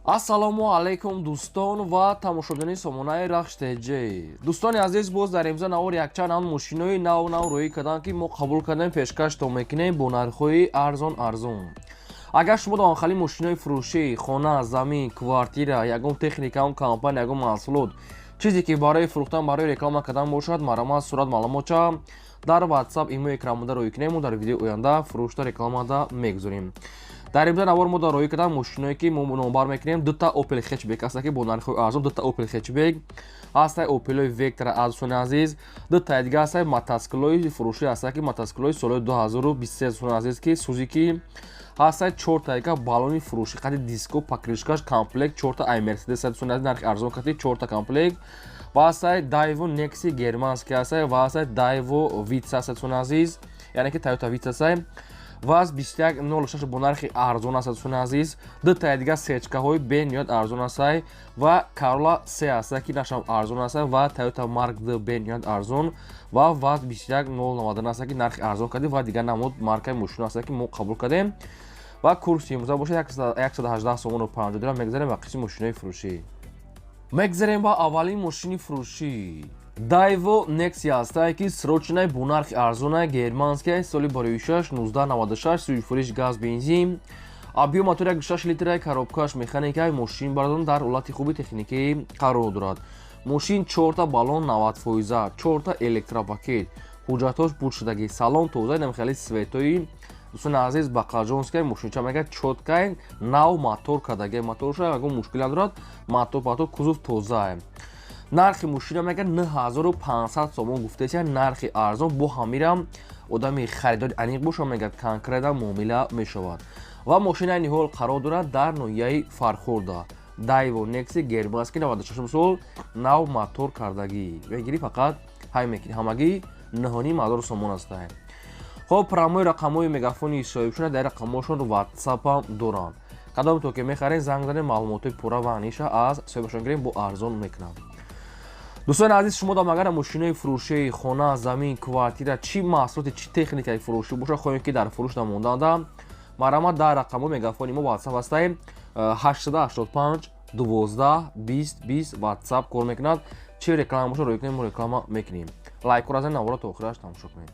ассалому алайкум дӯстон ва тамошобини сомонаи рахштеҷи. Дӯстони азиз, боз дар имза навор якчанд ан мошинои нав рӯӣ карданд, ки мо қабул кардем пешкаштон мекунем бо нархҳои арзон. Агар шумо дохали мошинои фурӯшӣ, хона, замин, квартира, ягон техника, компания, ягон маҳсулот, чизе ки барои фурӯхтан, барои реклама кардан бошад, маромад сурат маълумотча дар WhatsApp имо экранмуда рӯй кунем. Мо дар видеои оянда фурӯшта рекламада мегузорем. дар имза навор мо дар рӯй кардан мошиное ки мо номбар мекунем. Дута Opel хетчбек аст ки бо нархҳои арзон. Дута Opel хетчбек ҳастай Opel Vectra аз дӯстони азиз. Дута дига ҳастай мотоциклои фурӯшӣ аст ки мотоциклои соли 2023 дӯстони азиз ки Suzuki ҳастай 4 дига балони фурӯшӣ қади диско покришкаш комплект 4 ай Mercedes дӯстони азиз нархи арзон кати 4 комплект ва ҳастай Daewoo Nexi германский ҳастай ва ҳастай Daewoo Vitz аст дӯстони азиз, яъне ки Toyota Vitz ҳастай ВАЗ 2106 бо нархи арзон аст дӯстони азиз. Дута дига сечкаҳои бениҳоят арзон ҳастай ва Corolla C ҳастай ки нашам арзон ҳастай ва Toyota Mark D бениҳоят арзон ва ВАЗ 21099 ҳастай ки нархи арзон кардем ва дигар намуд маркаи мошино ҳастай ки мо қабул кардем ва курси имзо бошад 118 сомону 50 дирҳам. мегзарем ба қисми мошинои фурӯшӣ. мегзарем ба аввалин мошини фурӯшӣ. Daewoo Nexi ҳастай ки срочнаи бо нархи арзона германския соли барои 1996 сӯйфуриш газ бензин объем мотори 1.6 литраи коробкаш механикаи мошин бардон дар ҳолати хуби техникӣ қарор дорад. мошин 4 балон 90%, 4 электропакет, ҳуҷҷатҳош бурдшудагӣ, салон тоза, намехали светои дӯстони азиз бақаҷонская мошинча мега чоткай нав мотор кардаги моторша ягон мушкиле надорад. мотор кузов тоза. нархи мошина мега 9500 сомон гуфтеся. нархи арзон бо ҳамирам одами харидори аниқ боша мега конкретан муомила мешавад ва мошина айни ҳол қарор дорад дар ноҳияи Фархорда. Daewoo Nexi германский 96 сол нав мотор кардагӣ мегирӣ фақат ҳай мекунӣ. ҳамагӣ 9.5 сомон астай. хоб промои рақамҳои мегафони соҳибшона дар рақамҳошон WhatsApp доранд. қадоми ки мехарем занг занем маълумотои пурра ва аниша аз соҳибашон гирем бо арзон мекунам. дӯстони азиз, шумо дам агар мошинои фурӯшии хона, замин, квартира, чӣ маҳсулоти чӣ техникаи фурӯшӣ боша хоҳем ки дар фурӯш намонданда, маромад дар рақамҳои мегафони мо WhatsApp ҳастай 885 12 20 20 WhatsApp кор мекунад. чӣ реклама боша рӯй кунем, мо реклама мекунем. лайкро разен навора то охираш тамошо кунем.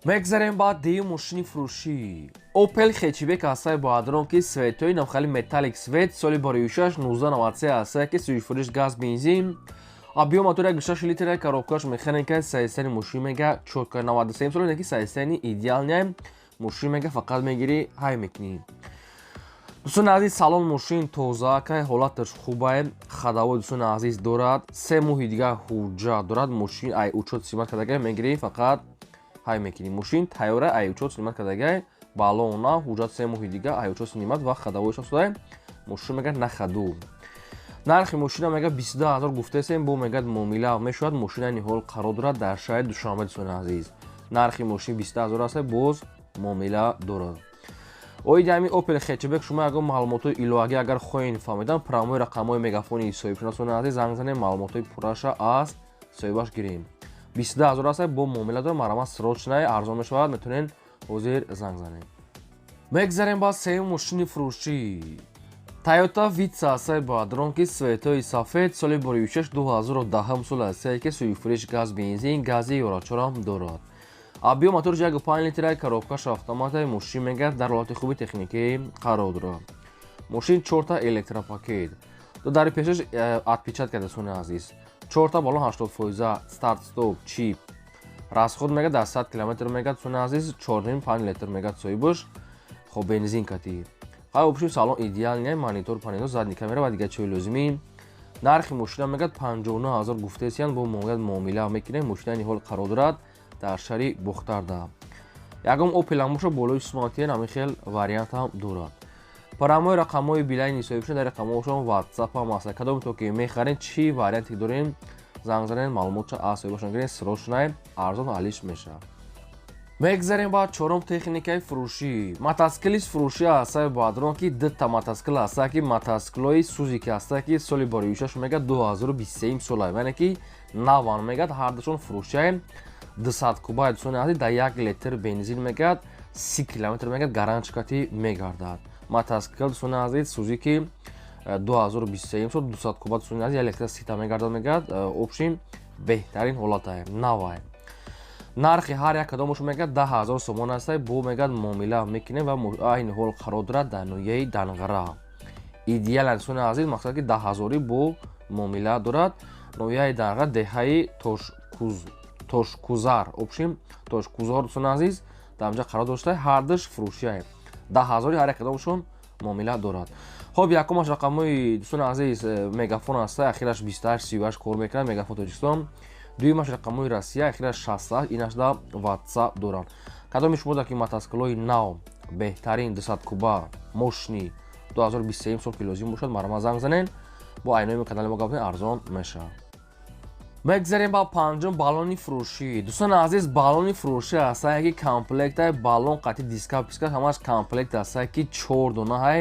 мегзарем ба ди мошини фурӯшӣ. Opel хетчбек ҳастай бо адрон ки светои намхали металлик свет соли барои 6 1993 ҳастай ки сӯйфуриш газ бензин объем мотори 1.6 литраи коробкаш механикаи саистани мошин мега чотка 97 сол ки саистани идеалняй мошин мега фақат мегирӣ ҳай мекунӣ. дӯстони азиз, салон мошин тоза кай ҳолаташ хубай, хадавои дӯстони азиз дорад, 3 моҳи дига ҳуҷҷат дорад. мошин ай учёт симат кардагай мегирӣ фақат ҳай мекунӣ. мошин тайёра ай учёт симат кардагай балона ҳуҷҷат 3 моҳи дига ай учёт симат ва хадавоиш асодай мошин мега нахаду. нархи мошина мега 22000 гуфтесем бо мегад муомила мешавад. мошина айни ҳол қарор дорад дар шаҳри Душанбе. дӯстони азиз, нархи мошин 20000 аст, боз муомила дорад. оиди ҳамин Opel хетчбек шумо ягон маълумотои иловагӣ агар хоҳед фаҳмидан, промои рақамҳои мегафони соҳибшона дӯстони азиз занг занем маълумотои пурраша аз соҳибаш гирем. 22000 аст, бо муомила дорад. маромад срочнай арзон мешавад, метавонед ҳозир занг занем. мегзарем ба сеюм мошини фурӯшӣ. Toyota Vitz ҳастай бо адрон ки светои сафед соли барои 6 2010 сол ҳастай ки сӯйфуриш газ бензин гази ёрачорам дорад. объем мотори 1.5 литраи коробкаш автоматаи мошин мега дар ҳолати хуби техникӣ қарор дорад. мошин 4 электропакет, дари пешаш отпечатка дӯстони азиз, 4 балон 80%, старт стоп чип, расход мега дар 100 км мега дӯстони азиз, 4.5 литр мега соҳибаш. хоб бензин кати ҳай салон идеалняй, монитор панел, задни камера ва дигар чиҳои лозимӣ. нархи мошина мегад 59000 гуфтесиянд бо муомила мекунем. мошина айни ҳол қарор дорад дар шаҳри Бухтарда. ягон Opel ам боша болои смартиен ҳамин хел вариант ҳам дорад. промои рақамҳои билайни соҳибшона дар рақамҳошон WhatsApp ҳам аст. кадоме то ки мехарен чӣ варианте дорем занг занен маълумотша аз соҳибашон гирем. срочнай арзон ҳалиш мешавад. мегзарем ба чорум техникаи фурӯшӣ. мотоцикли фурӯшӣ ҳастай бо адрон ки дутта мотоцикл ҳастай ки мотоциклои Suzuki ҳастай ки соли барои 6 мега 2023 сола, яъне ки наван мегад. ҳардушон фурӯшиай 200 кубай дӯстони азиз дар 1 литр бензин мегад 30 км мегад гарантия кати мегардад. мотоцикл дӯстони азиз Suzuki 2023 сол 200 кубат дӯстони азиз електра сита мегардад мегӯяд общем беҳтарин ҳолатае навае. нархи ҳар як кадомашон мегӯяд 10 000 сомон астае бо мегӯяд муомила мекунем ва айни ҳол қарор дорад дар ноҳияи Данғара. Идеал дӯстони азиз мақсад ки 10 000 бо муомила дорад. ноҳияи Данғара деҳаи Тошкузар общем Тошкузор дӯстони азиз дар онҷа қарор дошта ҳар душ фурӯшие 10 000 ҳар як кадомашон муомила дорад. хоб якумаш рақамҳои дӯстони азиз мегафон аста ахираш 2838 кор мекунад мегафон Тоҷикистон. дуюмаш рақамҳои Россия ахираш 68 инаш да WhatsApp доранд. кадоми шумо дар қиматаскалои нав беҳтарин 200 куба мошини 2023 сол ки лозим бошад марама занг занен бо айнои канали мо гапнем арзон мешавад. мегзарем ба панҷум баллони фурӯшӣ. дӯстони азиз баллони фурӯшӣ астае ки комплектаи баллон қатъи диска писка ҳамаш комплект астае ки 4 донаҳай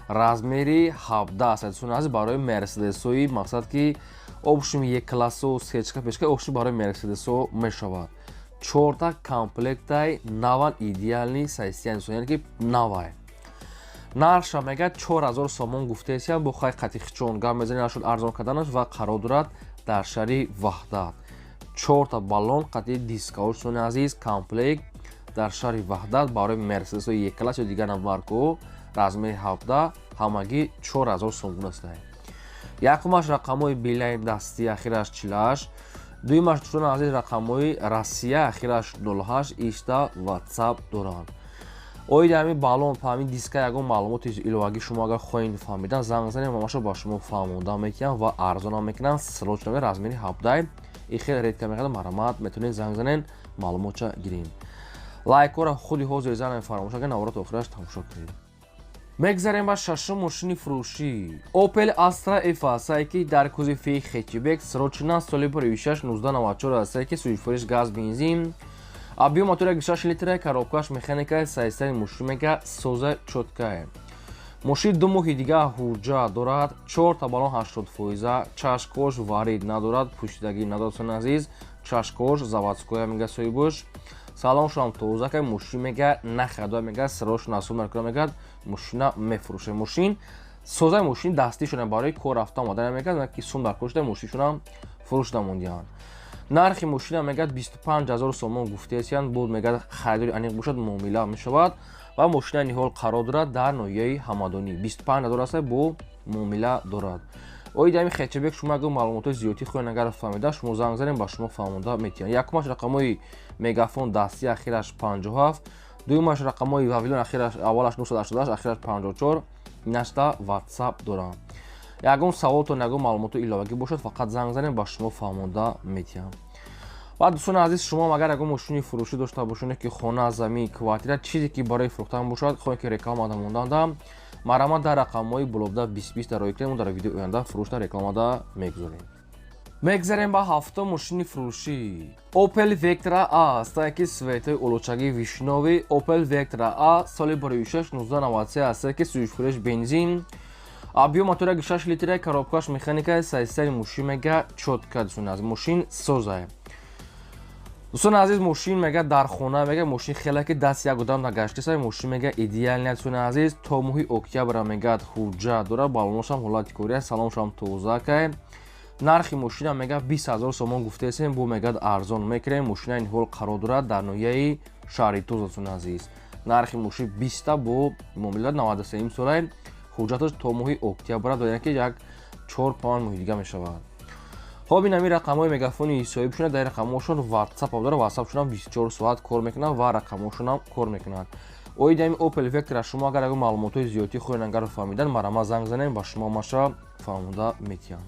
размери 17 аст. дӯстони азиз барои мерседесои мақсад ки общем як классо сечка пешка общем барои мерседесо мешавад. 4 та комплектаи наван идеални сайсиян дӯстони ки навай. нарша мега 4000 сомон гуфтеся бо хай қатъи хичон гап мезанӣ нашуд арзон карданаш ва қарор дорад дар шаҳри Ваҳдат. 4 та баллон қатъи дискаҳо дӯстони азиз комплект дар шаҳри Ваҳдат барои мерседесои як класс ё дигар маркаҳо размери 17 ҳамагӣ 4000 сомон астае. якумаш рақамҳои билайн дастӣ ахираш 48. дуюмаш дӯстони азиз рақамҳои Россия ахираш 08 ишта WhatsApp доранд. оиди ҳамин баллон па ҳамин диска ягон маълумоти иловагӣ шумо агар хоҳед фаҳмидан занг занед мамаша ба шумо фаҳмонда мекунам ва арзонам мекунам. срочно размери 17 и хеле редка меқадар марамат метавонед занг занен маълумотша гирем. лайкора худи ҳозир занен фаромӯш агар навора то охираш тамошо кунед. мегзарем ба шашум мошини фурӯшӣ. Opel Astra F астае ки дар кузови хетчбек срочна соли 1694 астае ки сӯзишвориш газ бензин объем мотори 6 литра коробкаш механика сайстаи мошин мега соза чоткае. мошин 2 моҳи дига ҳуҷҷат дорад 4 та баллон 80%, чашкош варид надорад, пӯшидагӣ надорад дӯстони азиз, чашкош заводскоя мега соҳибош. салоншам тозака мошин мега нахада мега срочно асол маркра мега мошина мефурӯше. мошин созаи мошин дастишона барои кор рафта омадан мега ки сум дар кошта мошиншона фурӯшда мондиан. нархи мошина мегӯяд 25000 сомон гуфтеясанд буд мегӯяд харидори аниқ бошад муомила мешавад ва мошина ниҳол қарор дорад дар ноҳияи ҳамадонӣ 25000 аст бо муомила дорад. оиди ҳамин хетчбек шумо агар маълумотои зиёдӣ хоҳед агар фаҳмида шумо занг занем ба шумо фаҳмонда метавонад. якумаш рақамҳои мегафон дастӣ ахираш 57. дуюмаш рақамҳои вавилон ахираш аввалаш 988 ахираш 54 инашта WhatsApp доранд. ягон саволтон ягон маълумоти иловагӣ бошад фақат занг занем ба шумо фаҳмонда метиҳам. ва дӯстони азиз шумо агар ягон мошини фурӯшӣ дошта бошед ки хона замин квартира чизе ки барои фурӯхтан бошад хоҳед ки рекламада монданда марама дар рақамҳои болобда 2020 дар роикунем дар видеои оянда фурӯшта рекламада мегузорем. мегзарем ба ҳафтум мошини фурӯшӣ. Opel Vectra A астае ки светои улучшагии вишнови Opel Vectra A соли 1693 астае ки сӯзишвориш бензин объем мотори 6 литра коробкаш механика сайстаи мошин мега чотка дӯстони азиз мошин созае. дӯстони азиз мошин мега дар хона мега мошин хеле ки даст як одам нагаштеса мошин мега идеални дӯстони азиз то моҳи октябр мега ҳуҷҷат дорад баллоношам ҳолати кория салоншам тозакае. нархи мошина мега 20000 сомон гуфтесем бо мега арзон мекунем мошина ин ҳол қарор дорад дар ноҳияи шаҳри Туз дӯстони азиз. нархи мошин 20 бо муомила 93 солае ҳуҷҷаташ то моҳи октябр дорад ки як 4-5 моҳи дига мешавад. хоб ин ҳамин рақамҳои мегафони ҳисобишона дар рақамҳошон WhatsApp дорад WhatsAppшонам 24 соат кор мекунад ва рақамҳошонам кор мекунад. оиди ҳамин Opel Vectra шумо агар ягон маълумотои зиёдӣ хоҳед агар фаҳмидан марама занг занем ба шумо маша фаҳмонда метиҳам.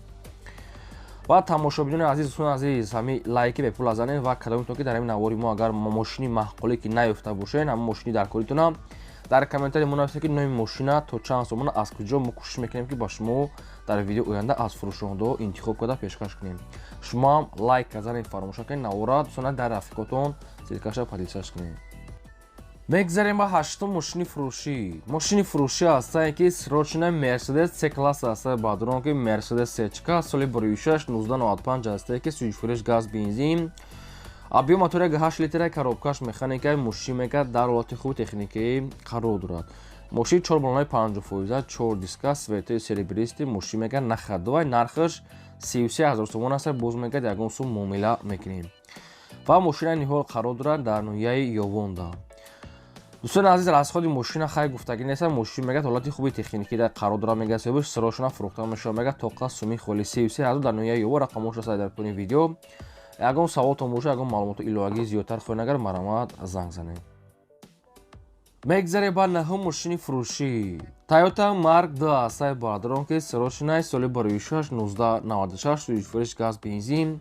ва тамошобинони азиз дӯстони азиз ҳамин лайки бепула занед ва кадомитон ки дар ҳамин навори мо агар мошини маҳқулӣ ки наёфта бошед ҳамин мошини дар коритонам дар комментари мо нависед ки номи мошина то чанд сомона аз куҷо мо кӯшиш мекунем ки ба шумо дар видеои оянда аз фурӯшондаҳо интихоб карда пешкаш кунем. шумоам лайк карданин фаромӯш накунед навора дӯстона дар рафиқотон силкаша подписаш кунед. мегзарем ба ҳаштум мошини фурӯшӣ. мошини фурӯшӣ астае ки срочна Mercedes C класс астае баъдон ки Mercedes C соли 1695 астае ки сӯзишвориш газ бензин объем мотори 8 литра коробкаш механикаи мошин мега дар ҳолати хуби техникаи қарор дорад. мошини 4 балонаи 50%, 4 диска, светои серебристи, мошини мегӯяд нахадувай, нархаш 33000 сомон аст, боз мегӯяд ягон сум муомила мекунем. ва мошинаи ниҳол қарор дорад дар ноҳияи Ёвонда. дӯстони азиз, расходи мошина хай гуфтагӣ нест, мошин мегӯяд ҳолати хуби техникида қарор дорад, мегӯяд себабиш сирошона фурӯхта мешавад, мегӯяд тоқа суми холи 33000 дар ноҳияи Ёвон. рақамош аст дар поини видео. ягон саволтон боша, ягон маълумоти иловагӣ зиёдтар хоҳед агар марамад занг занед. мегзарем ба наҳум мошини фурӯшӣ. Toyota Mark II ҳастаи бардорон ки сирошинаи соли 26 1996 суифуриш газ бензин.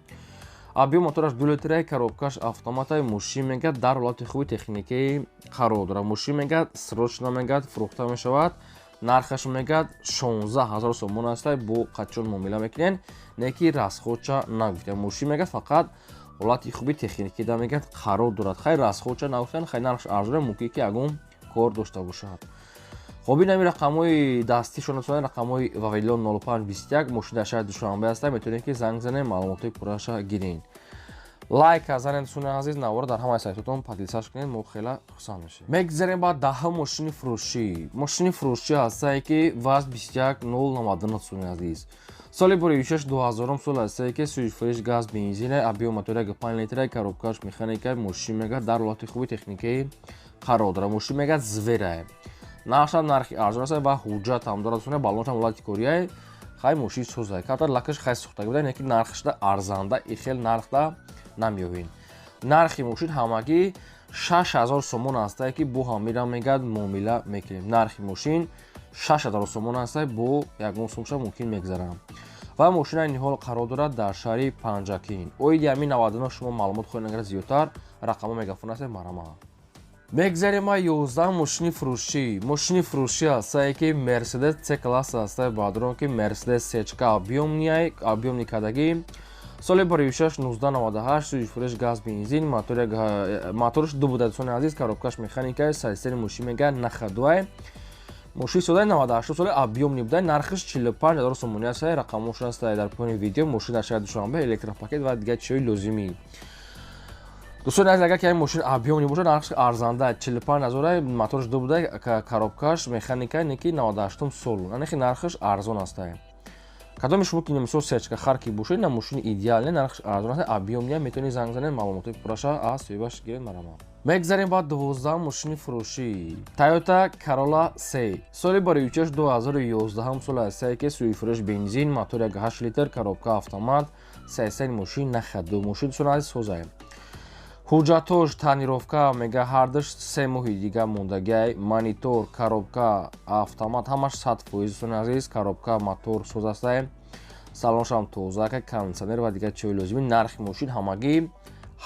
объем мотораш 2 литраи, коробкаш автоматаи, мошин мегӯяд дар ҳолати хуби техникии қарор дорад. мошин мегӯяд сирошина мегӯяд фурӯхта мешавад. нархаш мегӯяд 16000 сомон астаи бо қачон муомила мекунен, не ки расходча нагуфтем. мошин мегӯяд фақат ҳолати хуби техникида мегӯяд қарор дорад. хай расходча нагуфтен, хай нархаш арзоне, мумкин ки ягон кор дошта бошад. хоб ин ҳамин рақамҳои дастишон аст, рақамҳои Вавилон 0521 мошин дар шаҳри Душанбе аст. метавонед ки занг занед, маълумоти пурраша гиред. лайк занед дӯстони азиз, навора дар ҳамаи сайтотон подписааш кунед, мо хела хусанд мешавем. мегзарем ба даҳум мошини фурӯшӣ. мошини фурӯшӣ ҳастае ки ваз 21099 дӯстони азиз. соли 26 2000 сол ҳастае ки суифуриш газ бензине, объем мотори 5 литраи, коробкаш механикаи, мошин мегӯяд дар ҳолати хуби техникии қарор дорад. мошин мегӯяд зверае. нархшам нархи арзон аст ва ҳуҷҷат ҳам дорад, дӯстони балоншам ҳолати корияе. хай мошин сӯзае. катар лакаш хай сӯхтагӣ буда, неки нархшда арзанда ихел нархда намёбем. нархи мошин ҳамагӣ 6000 сомон астае ки бо ҳамира мегӯяд муомила мекунем. нархи мошин 6000 сомон астае, бо ягон сумша мумкин мегзарам. ва мошинаи ниҳол қарор дорад дар шаҳри Панҷакин. оиди ҳамин 99 шумо маълумот хоҳед агар зиёдтар, рақамо мегафон аст марама. мегзарем ба 11 мошини фурӯшӣ. мошини фурӯшӣ ҳастае ки Mercedes C-класс астаи бардорон ки Mercedes C-чка объёмни кадагӣ. соли 26 1998 суифуриш газ бензин, моториш ду буда дӯстони азиз, коробкаш механикаи, сайсери мошин мегӯяд нахадувай. мошин содаи 98 соли объёмни буда, нархиш 45000 сомони аст. рақамош аст дар поини видео. мошин дар шаҳри Душанбе, электропакет ва дигар чизои лозимӣ. дӯстони азиз, агар ки ин мошин объёмни бошад, нархиш арзанда 45000, моториш ду буда, коробкаш механикаи, неки 98 сол, анехи нархиш арзон астае. кадоми шумо ки мисол сечка харки бошед, на мошини идеал не, нархиш арзон аст, объёмни метавонед занг занед, маълумоти пурраша аз сӯҳбаш гиред марама. мегзарем ба 12 мошини фурӯшӣ. Toyota Corolla C. соли 26 2011 сол астае ки суифуриш бензин, мотори 8 литр, коробка автомат, сайсери мошин нахаду. мошин дӯстони азиз созае. ҳуҷҷатош таънировка мега ҳардаш 3 моҳи дига мондагиай, монитор, коробка автомат ҳамаш 100%. дӯстони азиз, коробка мотор соз астае, салоншам тозака, кондитсионер ва дигар чизои лозимӣ. нархи мошин ҳамагӣ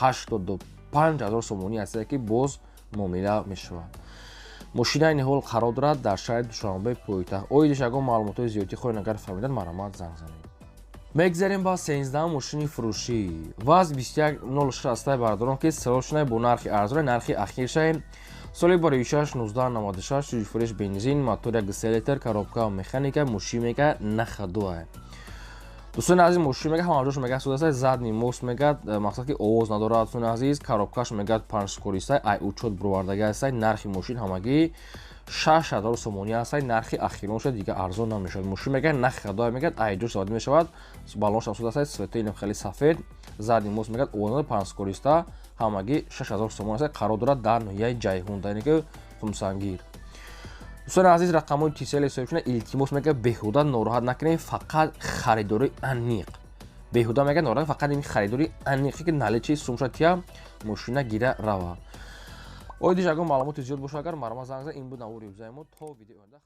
85000 сомонӣ астае ки боз муомила мешавад. мошинаи ниҳол қарор дорад дар шаҳри Душанбе пойтахт. оидиш ягон маълумотҳои зиёдӣ хоҳед агар фаҳмидед, марамад занг занед. мегзарем ба 13 мошини фурӯшӣ. ваз 2106 астаи бардорон ки сирошинаи бо нархи арзоне, нархи ахиршае. соли 26 1996 суифуриш бензин, мотори 3 литр, коробка механика, мошин мегӯяд нахадувае. дӯстони азиз, мошин мегӯяд ҳама ҷош мегӯяд сӯзастае, задни мост мегӯяд, мақсад ки овоз надорад. дӯстони азиз, коробкаш мегӯяд панҷскористаи, ай учёт бировардаги астае. нархи мошин ҳамагӣ 6000 сомонӣ астае. нархи ахиронша дигар арзон намешавад. мошин мегӯяд нахадувай, мегӯяд ай ҷош заводӣ мешавад. балоншам суд астае, светои хеле сафед, задни мост мегӯяд овоз панҷскориста, ҳамагӣ 6000 сомон астае. қарор дорад дар ноҳияи Ҷайҳун, дар ки Хумсангир. дӯстони азиз, рақамҳои тисели ҳисоб шуда, илтимос мегӯяд беҳуда нороҳат накунед, фақат харидори аниқ. беҳуда мегӯяд нороҳат, фақат ин харидори аниқе ки наличии сумша тия мошина гира рава. оидиш ягон маълумоти зиёд боша агар марама занг занед. ин буд навори ибзои мо. то видеои оянда.